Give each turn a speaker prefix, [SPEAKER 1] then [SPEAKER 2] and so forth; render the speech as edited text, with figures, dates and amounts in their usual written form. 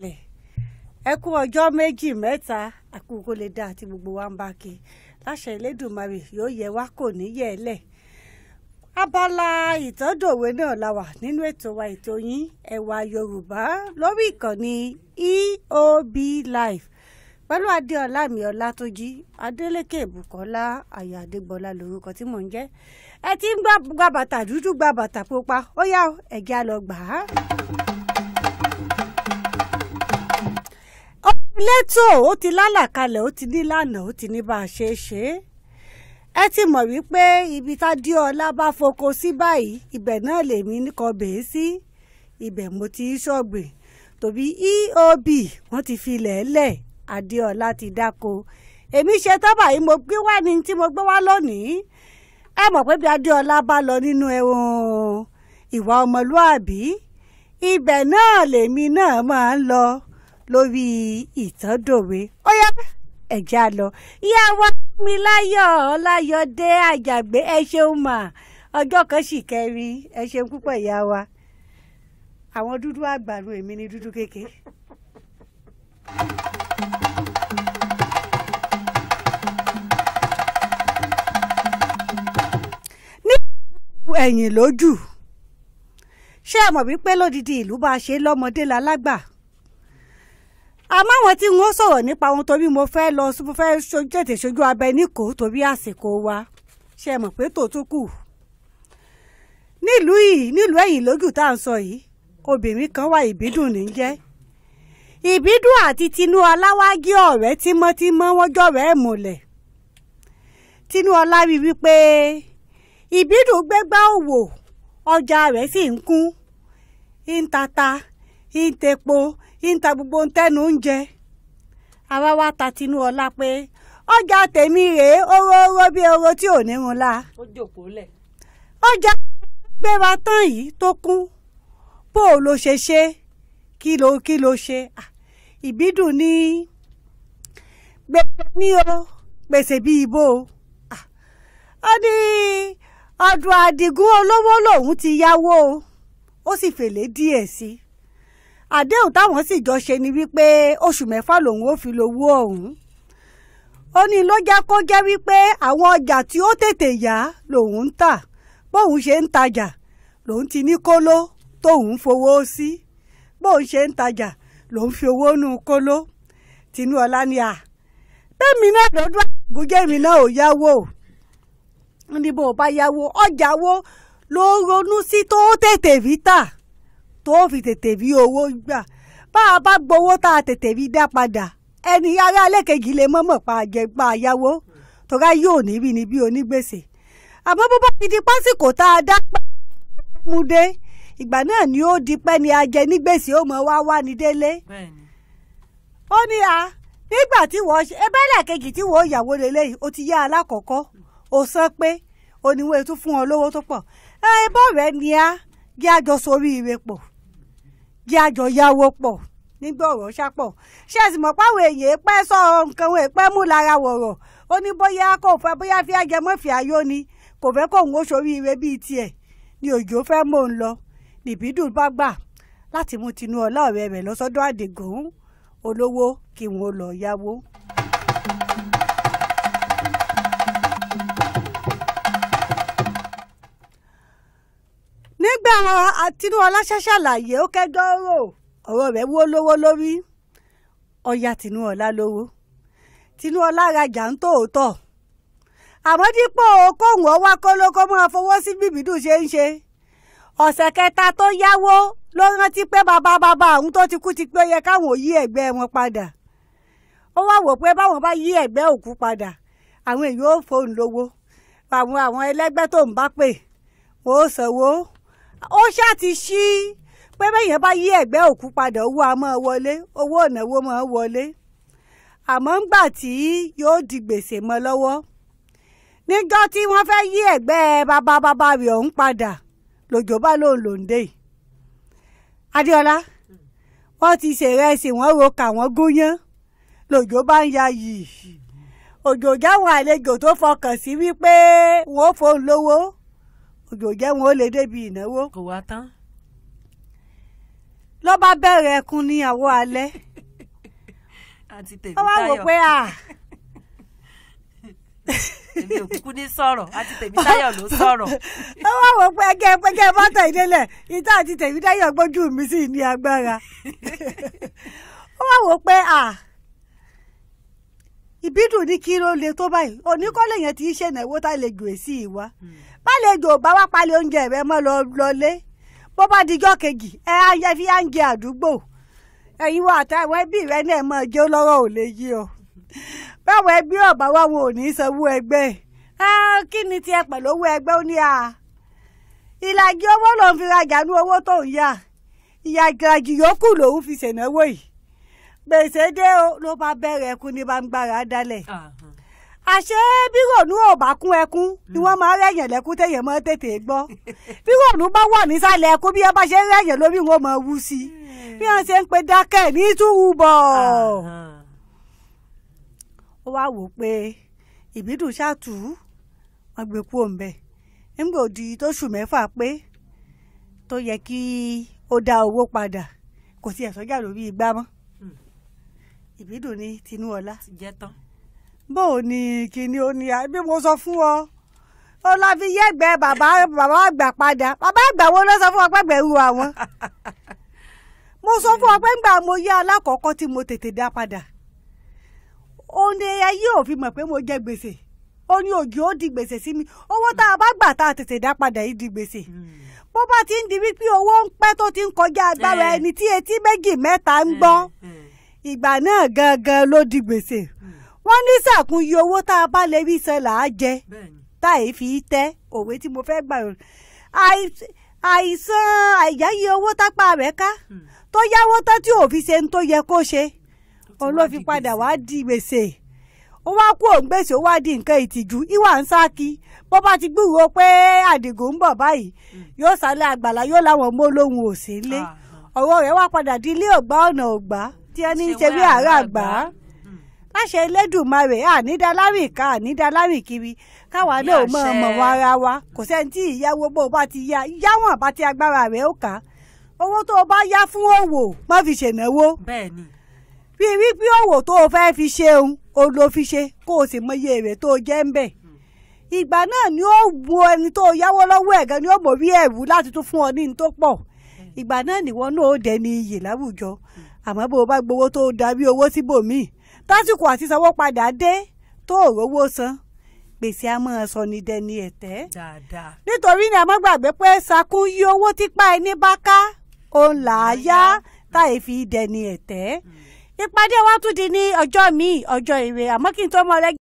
[SPEAKER 1] ẹ kú ọjọ́ méjì mẹ́ta àkókò lè dá àti gbogbo wa ń bá kí láṣẹ Elédùmarè yóò yẹ wá kò ní yẹ ẹ lẹ̀. Abala ìtàndòwe náà la wà nínú ètò wa ètò yín ẹwà Yorùbá lórí ìkànnì EOB Live pẹ̀lú Adéọlá mi Ọlátúnjí Adélékè Bùkọ́lá Àyà Adégbọlá lórúkọ tí mò ń jẹ́. Ẹ ti ń gba bàtà dúdú gba bàtà pupa ó yá ẹ̀jẹ̀ á lọ gbà á. Létò ó ti lálàkalẹ̀ ó ti ní lánàá ó ti ní bá a ṣe é ṣe é. Ẹ ti mọ̀ wípé ibi t'Adéọlá bá foko sí báyìí ibẹ̀ náà lèmi nìkan bèé sí ibẹ̀ mo ti ṣọ̀gbìn tòbí EOB wọ́n ti fi lẹ̀ẹ́lẹ̀ Adéọlá ti dáko èmi ṣe tábà yìí mo gbé wá ní tí mo gbé wá lónìí. Ẹ mọ̀ pé bí Adéọlá bá lọ nínú ìwà ọmọlúàbí ibẹ̀ náà lèmi náà máa ń lọ lórí ìtàndòwe ó yá ẹ̀já lọ. Ìyá wa mi Láyọ̀dé Àjàgbé ẹ ṣeun mà ọjọ́ kan sì kẹrin ẹ ṣeun púpọ̀ ìyá wa. Àwọn dúdú àgbàdo èmi ní dúdú kékeré. ní ẹ̀yìn lójú ṣé ẹ mọ̀ wípé lódìdí ìlú bá ṣe lọ́mọdé lálágbà àmọ́ àwọn tí wọ́n sọ̀rọ̀ nípa wọn torí mo fẹ́ tètè ṣojú abẹ níkò torí àsìkò wa ṣe mọ̀ pé tòótọ́ kù. nílùú ẹ̀yìn lójú tá à ń sọ yìí obìnrin kan wà Ìbídùn ní jẹ́. Ìbídùn àti Tinúọlá wá gé ọ̀rẹ́ tímọ́tímọ́ wọ́n jọ̀rẹ́ múlẹ̀. Tinúọlá rí wípé Ìbídùn gbégbá òwò ọjà rẹ̀ sì ń kún ń tata ń tepo ìta gbogbo ń tẹnu oúnjẹ. Àwa wá ta Tinúọlá pé ọjà tèmi rèé oró bí oró tí ò ní run la.
[SPEAKER 2] Ó jókòó lẹ̀.
[SPEAKER 1] Ọjà gbéra tán yìí tó kún bó o lo ṣe ṣe kí ló ṣe. Ìbídùn ní gbèsè ní o gbèsè bí ibo. Ó ní ọdún Àdìgún olówó lòun ti yáwó ó sì fèlé díẹ̀ sí i. Àdéhùn táwọn sì jọ ṣe ni wípé oṣù 6 lòun ó fi lówó ọ̀hún. Ó ní ló jẹ́ kó jẹ́ wípé àwọn ọjà tí ó tètè yá lòun ń tà bóun ṣe ń tajà lòun ti ní kóló tóun fowó sí bóun ṣe ń tajà lòun fi owó nù kóló. Tinúọlá ní bẹ́ẹ̀mi náà lọ́dún àgùjẹ́ mi náà ò yáwó. Ó ní bó o bá yáwó ọjà wo ló ronú sí tó tètè rí tà tó fi tètè rí owó gbà bá a bá gbowó tá a tètè rí dá padà ẹni ará lẹ́kẹ̀jì lè mọ̀mọ̀ pa àjẹgbà yáwó tọ́ra yóò níbi níbi onígbèsè. Àmọ́ bó bá ti di pásìkò tá a dá mú dé ìgbà náà ni ó di pẹ́ ni ajẹ nígbèsè ó mọ̀ wá ní délé. Ó ní nígbà tí wọ́n ṣe ebẹ́lẹ̀ kejì tí wọ́n yàwó lélẹ́yìí ó ti yá alákọ̀ọ́kọ́ ó san pé oníwèé tún fún ọ lówó tó pọ̀ bọ́ọ̀rẹ́ ni jẹ́ àjọ sórí ire pọ̀ jẹ́ àjọ yáwó pọ̀ nígbà ọ̀rọ̀ ṣàpọ̀ ṣé ẹ sì mọ̀ páwọn èèyàn pẹ́ sọ nǹkan wọn pẹ́ mú lára wọ̀rọ̀ ó ní bóyá kò fẹ́ bóyá fi ajẹmọ́fì ayó ni kò fẹ́ kóun ó sórí ire bíi tiẹ̀ ni òjò fẹ́ mò ń lọ Ìbídùn bá gbà láti mú Tinúọlá ọ̀rẹ́ rẹ̀ lọ sọ́dọ̀ Àdìgún olówó kí wọ́n lọ yáwó. nígbà Tinúọlá ṣàlàyé ó kẹjọ ọ̀rọ̀ rẹ̀ wó lówó lórí ọya Tinúọlá lówó. Tinúọlá rajà ń tòótọ́ àmọ́ dípò kóhùn ọwá kólókó máa fowó sí Ìbídùn ṣe ń ṣe. Ọ̀sẹ̀ kẹta tó yáwó ló rántí pé bàbá àwọn tó ti kú ti pé yẹ káwọn ò yí ẹ̀gbẹ́ wọn padà. Ó wá wò pé báwọn bá yí ẹ̀gbẹ́ òkú padà àwọn èèyàn ó fóun lówó àwọn ẹlẹ́gbẹ́ tó ń bá pè wọ́n ó sanwó. Ó ṣáà ti ṣí pé bẹ́yẹn bá yí ẹ̀gbẹ́ òkú padà owó a máa wọlé owó ìnáwó máa wọlé. Àmọ́ ńgbà tí yóò di gbèsè mọ́ lọ́wọ́ níjọ́ tí wọ́n fẹ́ yí ẹ̀gbẹ́ bàbá rẹ̀ ọ̀hún padà lòjò bá lòun lòǹdè. Adéọlá wọ́n ti ṣèrẹsì wọ́n ro kà wọ́n gúnyán lòjò bá ń ya yìí. Òjò jáwọn àlejò tó fọkàn sí wípé wọ́n ó fóun lówó òjò jẹ́ wọn ó lè débi ìnáwó.
[SPEAKER 2] Kò wá tán.
[SPEAKER 1] ló bá bẹ̀rẹ̀ ẹkún ní àwọ̀ alẹ́.
[SPEAKER 2] àti tèmi
[SPEAKER 1] ó wá wò pé
[SPEAKER 2] èmi ò kúkú ní sọ̀rọ̀ àti Tèmítáyọ̀ ló sọ̀rọ̀.
[SPEAKER 1] ó wá wò pé ẹgẹ́ bọ́tà ìdílé ìta àti Tèmítáyọ̀ gbójú mi sí ní agbára. ó wá wò pé ìbídùn ní kí ló le tó báyìí oníkọ́lé yẹn ti ṣe ìnáwó tá lè jò sí ìwá bá lè jò bá wá palẹ̀ oúnjẹ rẹ mọ́ lọlé bó bá dijọ́ kejì ayé fi à ń jẹ àdúgbò ẹ̀yin wà táwọn ẹbí rẹ náà mọ̀ jẹ́ lọ́rọ̀ ò lè yí ọ báwo ẹbí ọ̀bá wa wọn ò ní sanwó ẹgbẹ́ kí ni tiẹ̀ pẹ̀lú owó ẹgbẹ́ ó ní ìlàjì owó lòun fi rajà ní owó tó ń yá ìyàgàjì yòókù lòun fi ṣènáwó yìí gbèsè dé o ló bá bẹ̀rẹ̀ ẹkún ní bá ń gbára dálẹ̀ àṣé bí rònú ò bá kún ẹkún ni wọ́n máa rẹ̀yàn lẹ́kún téèyàn máa tètè gbọ́ bí rònú bá wà nísàlẹ̀ ẹkún bí ẹ bá ṣe ń rẹ̀yàn lórí wọn máa wú sí bí wọ́n ṣe ń pe dákẹ́ ní túbọ̀. ó wá wò pé ìbídùn ṣáàtú wọn gbé kú òǹbẹ nígbà òdì tóṣù mẹ́fà pé tó yẹ kí ó dá owó padà kò sí ẹ̀sọ́jà lórí igbá mọ́. ìbídùn ní Tinúọlá
[SPEAKER 2] ti jẹ́ tán.
[SPEAKER 1] bó o ní kíní ó ní bí mo sọ fún ọ ó lọ fi yẹgbẹ bàbá àgbà padà bàbá àgbà wo ló sọ fún ọ pé gbẹrù àwọn. mo sọ fún ọ pé ńgbà mo yá alákọ̀ọ́kọ́ tí mo tètè dá padà ó ní ayé ò fi mọ̀ pé mo jẹ gbèsè ó ní òjò ó di gbèsè sí mi owó tá a bá gbà tá a tètè dá padà yìí di gbèsè bó bá ti ń di wípé owó ń pẹ́ tó ti ń kọjá agbára ẹni tí etí méjì mẹ́ta ń gbọ́ ìgbà náà gangan ló di gbèsè wọ́n ní sàkúnyí owó tá a bá lè rí san là á jẹ tá èyí fi tẹ́ òwe tí mo fẹ́ gbà àìsàn àìyáyé owó tápá rẹ̀ ká tó yáwó tán tí ò fi ṣe ń tó yẹ kó ṣe òun ló fi padà wá di gbèsè ó wá kú òun gbèsè ó wá di nǹkan ìtìjú ìwà ń sáàkì bó bá ti gbúròó pé Àdìgún ń bọ̀ báyìí yóò sálẹ̀ àgbàlá yóò láwọn ọmọ olóhùn òsì ńlé ọ̀rọ̀ rẹ̀ wá padà di ilé ògbà ọ̀nà ògbà tí ẹni ń ṣe bí àárọ̀ àgbà láṣẹ Elédùmarè ànídàlárì ká ànídàlárì kiri káwa náà mọ̀ wọ́n ara wa kò sẹ́ni tí ìyáwó bó o bá ti yá yáwọ̀n bá ti agbára rẹ̀ ó kà owó tó o bá yá fún òwò má fi ṣènáwó. bẹ́ẹ̀ni. bí wípé òwò tó o fẹ́ fi ṣeun o ló fi ṣe kó o sì mọyì èrè tó o jẹ́ ń bẹ̀. ìgbà náà ni ó wo ẹni tó o yáwó lọ́wọ́ ẹ̀ gan ni ó mọ̀ rí ẹ̀rù láti tún fún ọ ní tó pọ̀. ìgbà náà nìwọ náà ó dẹni iyì láwùjọ àmọ́ bó o bá gbowó tó o darí owó síbòmíì tásìkò àti sanwó padà dé tó o rówó san gbèsè a máa sọ ní dẹni ẹ̀tẹ́. nítorí ni a má gbàgbé pé sakún yí owó típa ẹni bá ká òun là á yá táyé fi dẹni ẹ̀tẹ́. ìpàdé wa tún di ní ọjọ́ míì ọjọ́ ire àmọ́ kí n tó mọ